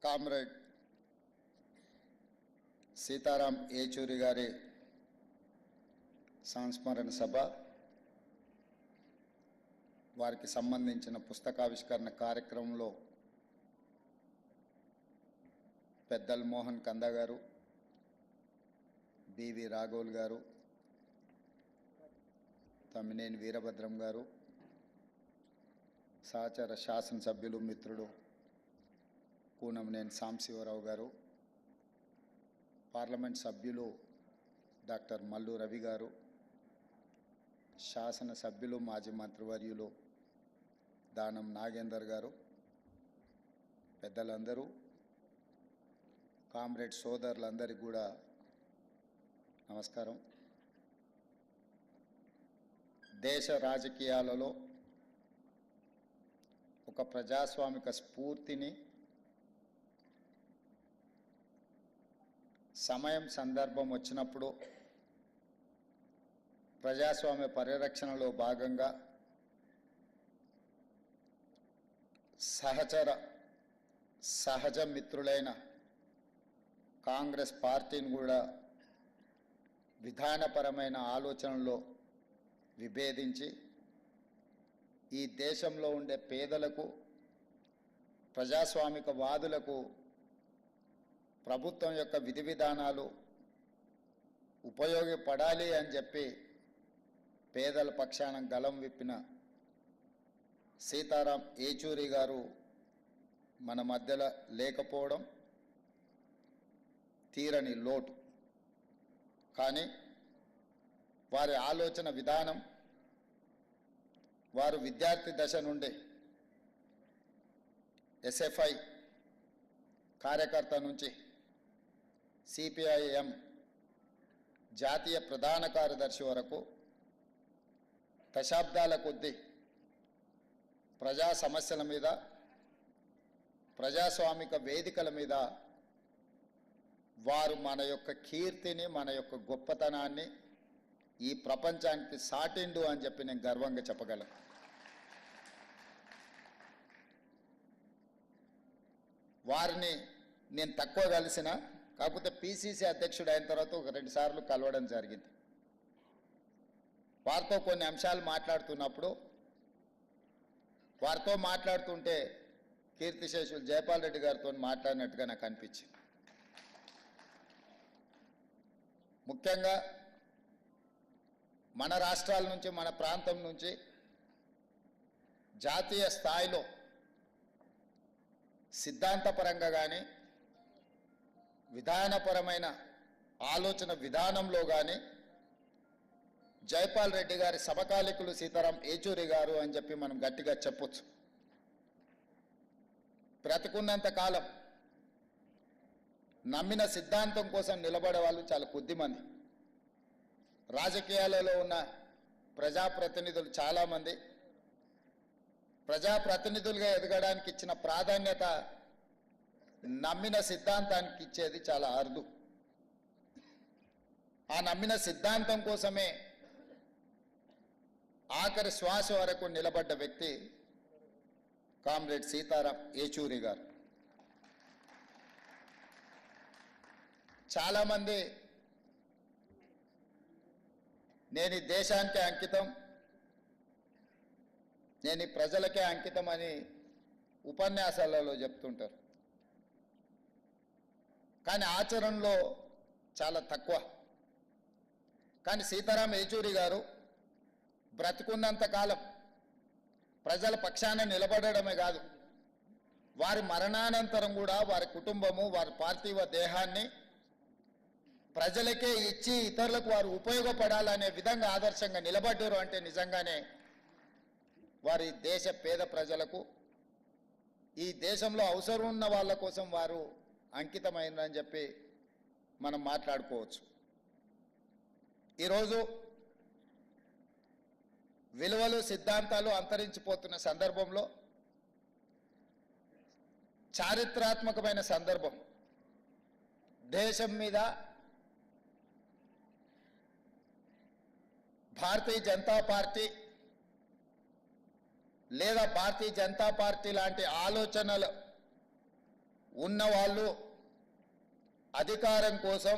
Comrade Sitaram Yechury గారి సంస్మరణ సభ, వారికి సంబంధించిన పుస్తకావిష్కరణ కార్యక్రమంలో పెద్దల్ మోహన్ కంద గారు, బివి రాఘవుల్ గారు, తమ్మినేని వీరభద్రం గారు, సహచర శాసనసభ్యులు మిత్రుడు కూనంనేని సాంబశివరావు గారు, పార్లమెంట్ సభ్యులు డాక్టర్ మల్లు రవి గారు, శాసనసభ్యులు మాజీ మంత్రివర్యులు దానం నాగేందర్ గారు, పెద్దలందరూ, కామ్రేడ్ సోదరులందరికీ కూడా నమస్కారం. దేశ రాజకీయాలలో ఒక ప్రజాస్వామిక స్ఫూర్తిని సమయం సందర్భం వచ్చినప్పుడు ప్రజాస్వామ్య పరిరక్షణలో భాగంగా సహజ మిత్రులైన కాంగ్రెస్ పార్టీని కూడా విధానపరమైన ఆలోచనలో విభేదించి ఈ దేశంలో ఉండే పేదలకు, ప్రజాస్వామిక వాదులకు ప్రభుత్వం యొక్క విధి విధానాలు ఉపయోగపడాలి అని చెప్పి పేదల పక్షాన గలం విప్పిన సీతారాం ఏచూరి గారు మన మధ్యలో లేకపోవడం తీరని లోటు. కానీ వారి ఆలోచన విధానం, వారు విద్యార్థి దశ నుండి ఎస్ఎఫ్ఐ కార్యకర్త నుంచి సిపిఐఎం జాతీయ ప్రధాన కార్యదర్శి వరకు దశాబ్దాల కొద్దీ ప్రజా సమస్యల మీద, ప్రజాస్వామిక వేదికల మీద వారు మన యొక్క కీర్తిని, మన యొక్క గొప్పతనాన్ని ఈ ప్రపంచానికి సాటిండు అని చెప్పి నేను గర్వంగా చెప్పగలను. వారిని నేను తక్కువ కలిసిన, కాకపోతే పిసిసి అధ్యక్షుడు అయిన తర్వాత ఒక 2 సార్లు కలవడం జరిగింది. వారితో కొన్ని అంశాలు మాట్లాడుతున్నప్పుడు, వారితో మాట్లాడుతుంటే కీర్తిశేషులు జయపాల్ రెడ్డి గారితో మాట్లాడినట్టుగా నాకు అనిపించింది. ముఖ్యంగా మన రాష్ట్రాల నుంచి, మన ప్రాంతం నుంచి జాతీయ స్థాయిలో సిద్ధాంతపరంగా కానీ, విధానపరమైన ఆలోచన విధానంలో కానీ జైపాల్ రెడ్డి గారి సమకాలికులు సీతారాం ఏచూరి గారు అని చెప్పి మనం గట్టిగా చెప్పొచ్చు. బ్రతికున్నంత కాలం నమ్మిన సిద్ధాంతం కోసం నిలబడే వాళ్ళు చాలా కొద్దిమంది. రాజకీయాలలో ఉన్న ప్రజాప్రతినిధులు చాలామంది ప్రజాప్రతినిధులుగా ఎదగడానికి ఇచ్చిన ప్రాధాన్యత నమ్మిన సిద్ధాంతానికి ఇచ్చేది చాలా అరుదు. ఆ నమ్మిన సిద్ధాంతం కోసమే ఆఖరి శ్వాస వరకు నిలబడ్డ వ్యక్తి కామ్రేడ్ సీతారాం ఏచూరి గారు. చాలామంది నేను ఈ దేశానికే అంకితం, నేను ఈ ప్రజలకే అంకితం అని ఉపన్యాసాలలో చెప్తుంటారు. కానీ ఆచరణలో చాలా తక్కువ. కానీ సీతారాం ఏచూరి గారు బ్రతికున్నంతకాలం ప్రజల పక్షాన నిలబడమే కాదు, వారి మరణానంతరం కూడా వారి కుటుంబము, వారి పార్థివ దేహాన్ని ప్రజలకే ఇచ్చి ఇతరులకు వారు ఉపయోగపడాలనే విధంగా ఆదర్శంగా నిలబడ్డారు. అంటే నిజంగానే వారి దేశ పేద ప్రజలకు, ఈ దేశంలో అవసరం ఉన్న వాళ్ళ కోసం వారు అంకితమైందని చెప్పి మనం మాట్లాడుకోవచ్చు. ఈరోజు విలువలు, సిద్ధాంతాలు అంతరించిపోతున్న సందర్భంలో, చారిత్రాత్మకమైన సందర్భం, దేశం మీద భారతీయ జనతా పార్టీ లేదా భారతీయ జనతా పార్టీ లాంటి ఆలోచనలు ఉన్నవాళ్ళు అధికారం కోసం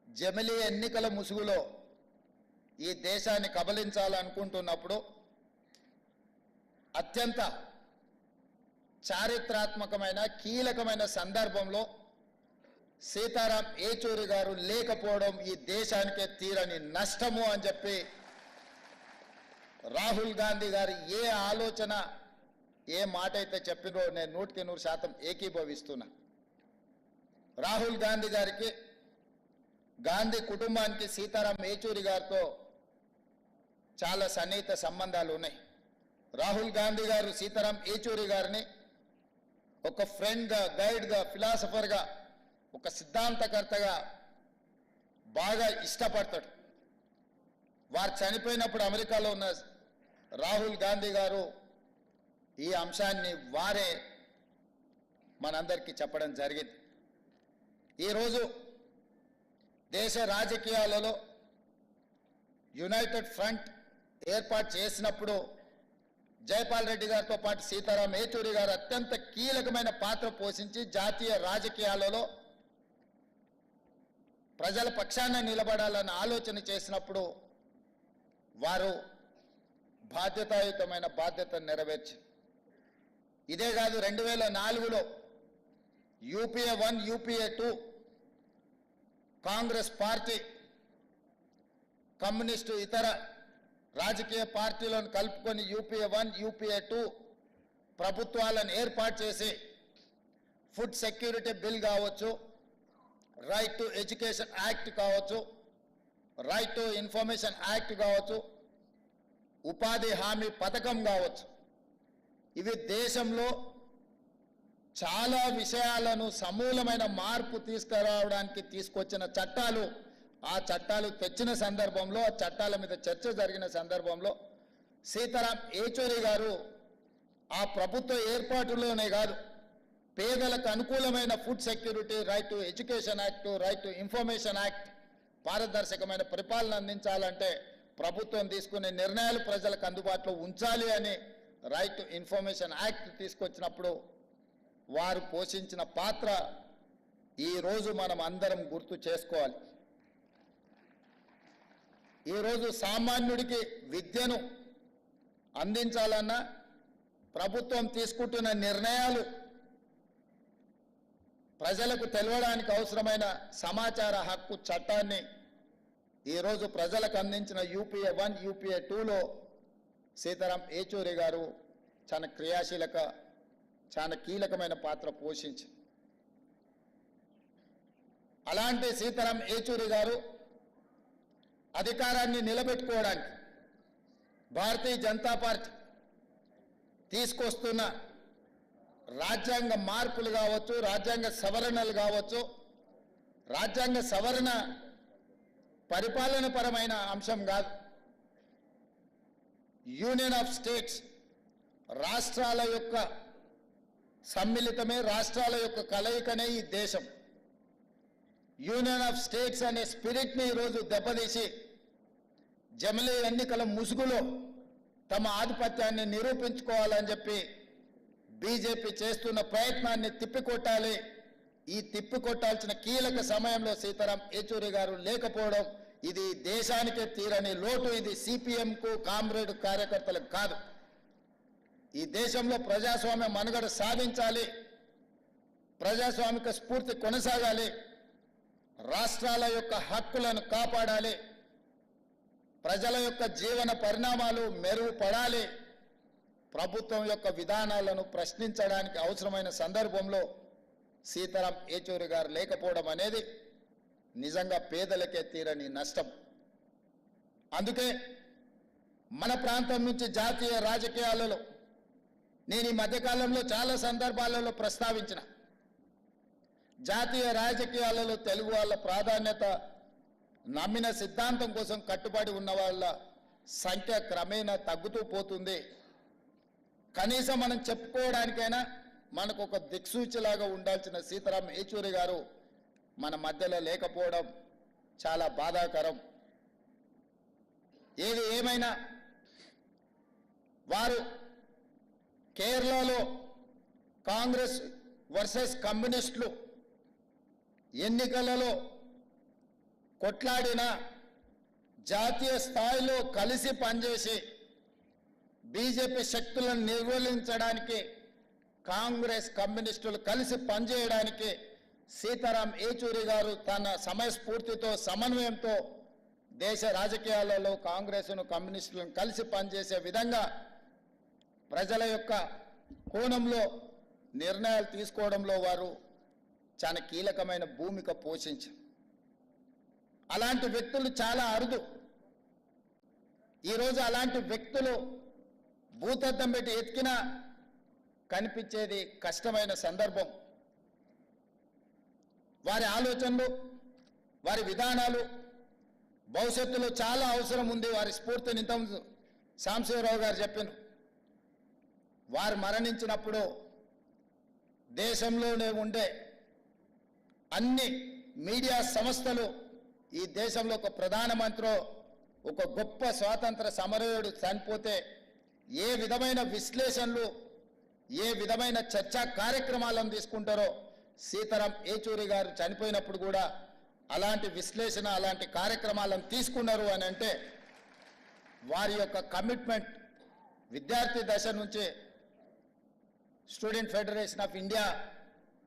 జమిలీ ఎన్నికల ముసుగులో ఈ దేశాన్ని కబలించాలనుకుంటున్నప్పుడు అత్యంత చారిత్రాత్మకమైన కీలకమైన సందర్భంలో సీతారాం ఏచూరి గారు లేకపోవడం ఈ దేశానికే తీరని నష్టము అని చెప్పి రాహుల్ గాంధీ గారు ఏ ఆలోచన ఏ మాట అయితే చెప్పినో నేను 100% ఏకీభవిస్తున్నా. రాహుల్ గాంధీ గారికి గాంధీ కుటుంబానికి సీతారాం ఏచూరి గారితో చాలా సన్నిహిత సంబంధాలు ఉన్నాయి. రాహుల్ గాంధీ గారు సీతారాం ఏచూరి గారిని ఒక ఫ్రెండ్గా, గైడ్గా, ఫిలాసఫర్గా, ఒక సిద్ధాంతకర్తగా బాగా ఇష్టపడతాడు. వారు చనిపోయినప్పుడు అమెరికాలో ఉన్న రాహుల్ గాంధీ గారు ఈ అంశాన్ని వారే మనందరికీ చెప్పడం జరిగింది. ఈరోజు దేశ రాజకీయాలలో యునైటెడ్ ఫ్రంట్ ఏర్పాటు చేసినప్పుడు జైపాల్ రెడ్డి గారితో పాటు సీతారాం ఏచూరి గారు అత్యంత కీలకమైన పాత్ర పోషించి జాతీయ రాజకీయాలలో ప్రజల పక్షాన నిలబడాలని ఆలోచన చేసినప్పుడు వారు బాధ్యతాయుతమైన బాధ్యతను నెరవేర్చి ఇదే కాదు 2004లో UPA 1 UPA 2 Congress party communist ఇతర రాజకీయ పార్టీలను కలుపుకొని యూపీఏ 1 యూపీఏ 2 ప్రభుత్వాలను ఏర్పాటు చేసి ఫుడ్ సెక్యూరిటీ బిల్ కావచ్చు, రైట్ టు ఎడ్యుకేషన్ యాక్ట్ కావచ్చు, రైట్ టు ఇన్ఫర్మేషన్ యాక్ట్ కావచ్చు, ఉపాధి హామీ పథకం కావచ్చు, ఇవి దేశంలో చాలా విషయాలను సమూలమైన మార్పు తీసుకురావడానికి తీసుకొచ్చిన చట్టాలు. ఆ చట్టాలు తెచ్చిన సందర్భంలో, ఆ చట్టాల మీద చర్చ జరిగిన సందర్భంలో సీతారాం ఏచూరి గారు ఆ ప్రభుత్వ ఏర్పాటులోనే కాదు, పేదలకు అనుకూలమైన food security, right to education act, right to information act, పారదర్శకమైన పరిపాలన అందించాలంటే ప్రభుత్వం తీసుకునే నిర్ణయాలు ప్రజలకు అందుబాటులో ఉంచాలి అని రైట్ టు ఇన్ఫర్మేషన్ యాక్ట్ తీసుకొచ్చినప్పుడు వారు పోషించిన పాత్ర ఈరోజు మనం అందరం గుర్తు చేసుకోవాలి. ఈరోజు సామాన్యుడికి విద్యను అందించాలన్నా ప్రభుత్వం తీసుకుంటున్న నిర్ణయాలు ప్రజలకు తెలవడానికి అవసరమైన సమాచార హక్కు చట్టాన్ని ఈరోజు ప్రజలకు అందించిన యూపీఏ 1 యూపీఏ 2లో సీతారాం ఏచూరి గారు చాలా కీలకమైన పాత్ర పోషించి, అలాంటి సీతారాం ఏచూరి గారు అధికారాన్ని నిలబెట్టుకోవడానికి భారతీయ జనతా పార్టీ తీసుకొస్తున్న రాజ్యాంగ మార్పులు కావచ్చు, రాజ్యాంగ సవరణలు కావచ్చు, రాజ్యాంగ సవరణ పరిపాలన పరమైన అంశం కాదు. యూనియన్ ఆఫ్ స్టేట్స్, రాష్ట్రాల యొక్క సమ్మిళితమే, రాష్ట్రాల యొక్క కలయికనే ఈ దేశం. యూనియన్ ఆఫ్ స్టేట్స్ అనే స్పిరిట్ని ఈరోజు దెబ్బతీసి జమిలీ ఎన్నికల ముసుగులో తమ ఆధిపత్యాన్ని నిరూపించుకోవాలని చెప్పి బీజేపీ చేస్తున్న ప్రయత్నాన్ని తిప్పికొట్టాలి. ఈ తిప్పికొట్టాల్సిన కీలక సమయంలో సీతారాం ఏచూరి గారు లేకపోవడం ఇది దేశానికే తీరని లోటు. ఇది సిపిఎంకు, కామ్రేడ్ కార్యకర్తలకు కాదు. ఈ దేశంలో ప్రజాస్వామ్య మనుగడ సాధించాలి, ప్రజాస్వామిక స్ఫూర్తి కొనసాగాలి, రాష్ట్రాల యొక్క హక్కులను కాపాడాలి, ప్రజల యొక్క జీవన పరిణామాలు మెరుగుపడాలి, ప్రభుత్వం యొక్క విధానాలను ప్రశ్నించడానికి అవసరమైన సందర్భంలో సీతారాం ఏచూరి గారు లేకపోవడం అనేది నిజంగా పేదలకే తీరని నష్టం. అందుకే మన ప్రాంతం నుంచి జాతీయ రాజకీయాలలో నేను ఈ మధ్యకాలంలో చాలా సందర్భాలలో ప్రస్తావించిన, జాతీయ రాజకీయాలలో తెలుగు వాళ్ళ ప్రాధాన్యత, నమ్మిన సిద్ధాంతం కోసం కట్టుబడి ఉన్న వాళ్ళ సంఖ్య క్రమేణా తగ్గుతూ పోతుంది. కనీసం మనం చెప్పుకోవడానికైనా మనకు ఒక దిక్సూచిలాగా ఉండాల్సిన సీతారాం ఏచూరి గారు మన మధ్యలో లేకపోవడం చాలా బాధాకరం. ఏది ఏమైనా వారు కేరళలో కాంగ్రెస్ వర్సెస్ కమ్యూనిస్టులు ఎన్నికలలో కొట్లాడిన జాతీయ స్థాయిలో కలిసి పనిచేసి బీజేపీ శక్తులను నిర్మూలించడానికి కాంగ్రెస్ కమ్యూనిస్టులు కలిసి పనిచేయడానికి సీతారాం ఏచూరి గారు తన సమయస్ఫూర్తితో సమన్వయంతో దేశ రాజకీయాలలో కాంగ్రెస్ను కమ్యూనిస్టులను కలిసి పనిచేసే విధంగా ప్రజల యొక్క కోణంలో నిర్ణయాలు తీసుకోవడంలో వారు చాలా కీలకమైన భూమిక పోషించారు. అలాంటి వ్యక్తులు చాలా అరుదు. ఈరోజు అలాంటి వ్యక్తులు భూతద్దం పెట్టి ఎత్తికినా కనిపించేది కష్టమైన సందర్భం. వారి ఆలోచనలు, వారి విధానాలు భవిష్యత్తులో చాలా అవసరం ఉంది. వారి స్ఫూర్తిని ఇంత సాంబశివరావు గారు చెప్పారు. వారు మరణించినప్పుడు దేశంలోనే ఉండే అన్ని మీడియా సంస్థలు ఈ దేశంలో ఒక ప్రధానమంత్రి, ఒక గొప్ప స్వాతంత్ర సమరయోధుడు చనిపోతే ఏ విధమైన విశ్లేషణలు, ఏ విధమైన చర్చా కార్యక్రమాలను తీసుకుంటారో సీతారాం ఏచూరి గారు చనిపోయినప్పుడు కూడా అలాంటి విశ్లేషణ, అలాంటి కార్యక్రమాలను తీసుకున్నారు అని అంటే వారి యొక్క కమిట్మెంట్ విద్యార్థి దశ నుంచి స్టూడెంట్ ఫెడరేషన్ ఆఫ్ ఇండియా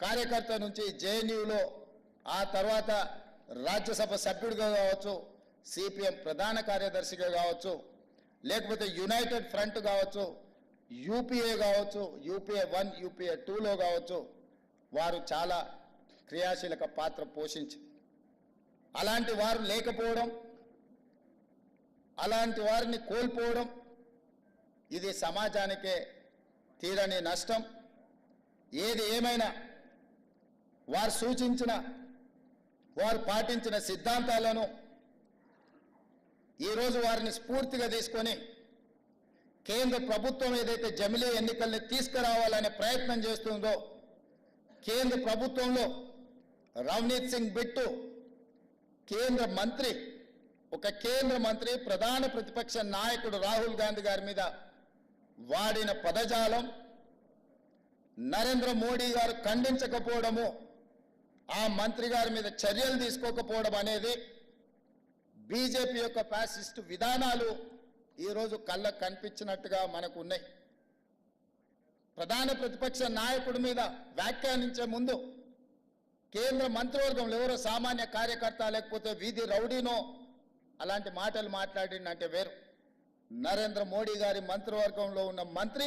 కార్యకర్త నుంచి జేఎన్యూలో, ఆ తర్వాత రాజ్యసభ సభ్యుడిగా కావచ్చు, సిపిఎం ప్రధాన కార్యదర్శిగా కావచ్చు, లేకపోతే యునైటెడ్ ఫ్రంట్ కావచ్చు, యూపీఏ కావచ్చు, యూపీఏ 1 యూపీఏ 2లో కావచ్చు, వారు చాలా క్రియాశీలక పాత్ర పోషించారు. అలాంటి వారు లేకపోవడం, అలాంటి వారిని కోల్పోవడం ఇది సమాజానికే తీరని నష్టం. ఏది ఏమైనా వారు సూచించిన, వారు పాటించిన సిద్ధాంతాలను ఈరోజు వారిని స్ఫూర్తిగా తీసుకొని కేంద్ర ప్రభుత్వం ఏదైతే జమిలీ ఎన్నికల్ని తీసుకురావాలనే ప్రయత్నం చేస్తుందో, కేంద్ర ప్రభుత్వంలో రవనీత్ సింగ్ బిట్టు కేంద్ర మంత్రి, ఒక కేంద్ర మంత్రి ప్రధాన ప్రతిపక్ష నాయకుడు రాహుల్ గాంధీ గారి మీద వాడిన పదజాలం, నరేంద్ర మోడీ గారు ఖండించకపోవడము, ఆ మంత్రి గారి మీద చర్యలు తీసుకోకపోవడం అనేది బీజేపీ యొక్క ఫ్యాసిస్ట్ విధానాలు ఈరోజు కళ్ళకు కనిపించినట్టుగా మనకు ఉన్నాయి. ప్రధాన ప్రతిపక్ష నాయకుడి మీద వ్యాఖ్యానించే ముందు కేంద్ర మంత్రివర్గంలో ఎవరో సామాన్య కార్యకర్త లేకపోతే వీధి రౌడీనో అలాంటి మాటలు మాట్లాడిందంటే వేరు. నరేంద్ర మోడీ గారి మంత్రివర్గంలో ఉన్న మంత్రి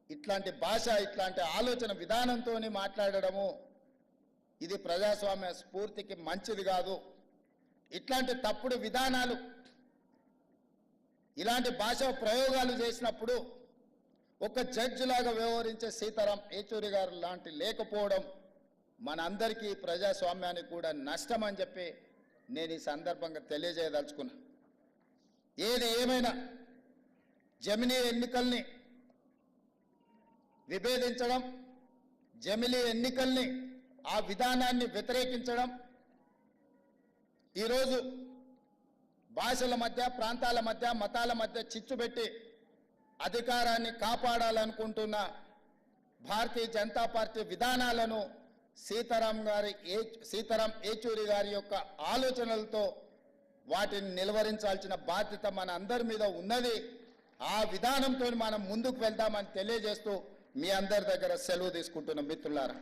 ఇట్లాంటి భాష, ఇట్లాంటి ఆలోచన విధానంతో మాట్లాడడము ఇది ప్రజాస్వామ్య స్ఫూర్తికి మంచిది కాదు. ఇట్లాంటి తప్పుడు విధానాలు, ఇలాంటి భాష ప్రయోగాలు చేసినప్పుడు ఒక జడ్జి లాగా వ్యవహరించే సీతారాం ఏచూరి గారు లాంటి లేకపోవడం మనందరికీ ప్రజాస్వామ్యానికి కూడా నష్టం అని చెప్పి నేను ఈ సందర్భంగా తెలియజేయదలుచుకున్నా. ఏది ఏమైనా జమిలీ ఎన్నికల్ని విభేదించడం, జమిలీ ఎన్నికల్ని ఆ విధానాన్ని వ్యతిరేకించడం, ఈరోజు భాషల మధ్య, ప్రాంతాల మధ్య, మతాల మధ్య చిచ్చుపెట్టి అధికారాన్ని కాపాడాలనుకుంటున్న భారతీయ జనతా పార్టీ విధానాలను సీతారాం ఏచూరి గారి యొక్క ఆలోచనలతో వాటిని నిలువరించాల్సిన బాధ్యత మన అందరి మీద ఉన్నది. ఆ విధానంతో మనం ముందుకు వెళ్దామని తెలియజేస్తూ మీ అందరి దగ్గర సెలవు తీసుకుంటున్న మిత్రులారా.